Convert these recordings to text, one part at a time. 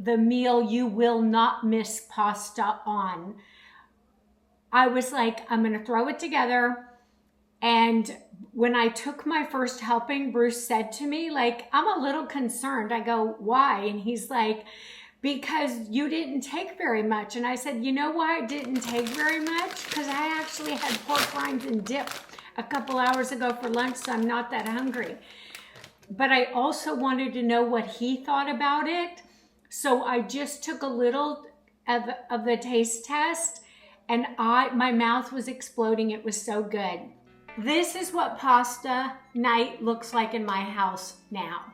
the meal you will not miss pasta on. I was like, I'm gonna throw it together. And when I took my first helping, Bruce said to me, like, I'm a little concerned. I go, why? And he's like, because you didn't take very much. And I said, you know why I didn't take very much? Because I actually had pork rinds and dip a couple hours ago for lunch, so I'm not that hungry. But I also wanted to know what he thought about it. So I just took a little of the taste test, and my mouth was exploding. It was so good. This is what pasta night looks like in my house now.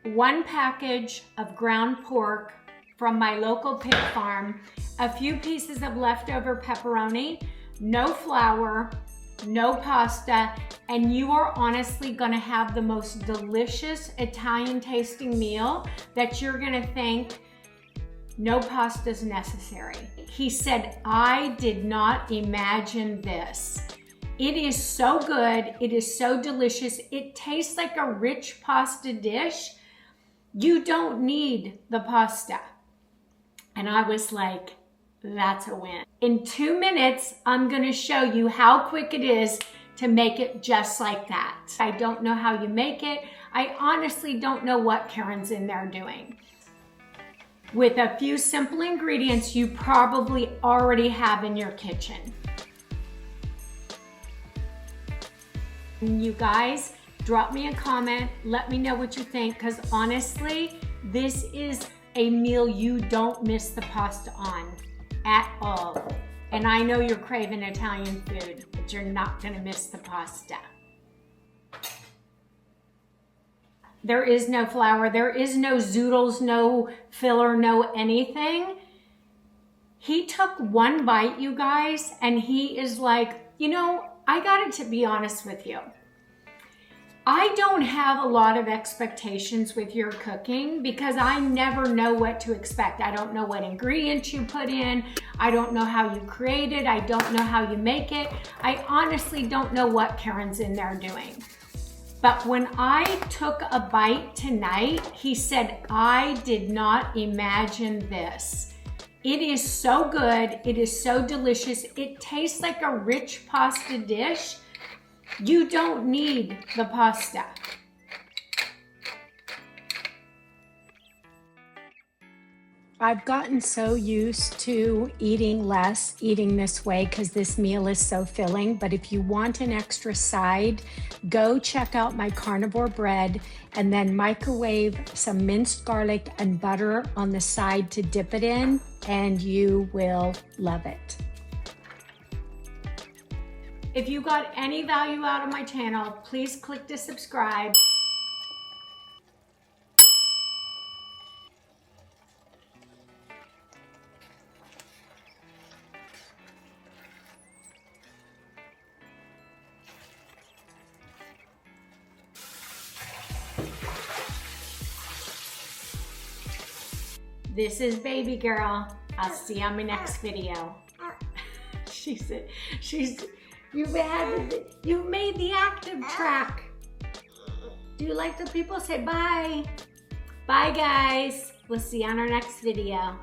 1 package of ground pork from my local pig farm, a few pieces of leftover pepperoni, no flour, no pasta, and you are honestly gonna have the most delicious Italian tasting meal that you're gonna think no pasta is necessary. He said, I did not imagine this. It is so good. It is so delicious. It tastes like a rich pasta dish. You don't need the pasta. And I was like, that's a win. In 2 minutes, I'm gonna show you how quick it is to make it just like that. I don't know how you make it. I honestly don't know what Karen's in there doing. With a few simple ingredients you probably already have in your kitchen. You guys, drop me a comment. Let me know what you think, because honestly, this is a meal you don't miss the pasta on at all. And I know you're craving Italian food, but you're not gonna miss the pasta. There is no flour, there is no zoodles, no filler, no anything. He took 1 bite, you guys, and he is like, you know, I got to be honest with you. I don't have a lot of expectations with your cooking because I never know what to expect. I don't know what ingredients you put in. I don't know how you create it. I don't know how you make it. I honestly don't know what Karen's in there doing. But when I took a bite tonight, he said, I did not imagine this. It is so good. It is so delicious. It tastes like a rich pasta dish. You don't need the pasta. I've gotten so used to eating less, eating this way, because this meal is so filling. But if you want an extra side, go check out my carnivore bread and then microwave some minced garlic and butter on the side to dip it in, and you will love it. If you got any value out of my channel, please click to subscribe. This is baby girl. I'll see you on my next video. You've made the active track. Do you like the people say bye? Bye guys. We'll see you on our next video.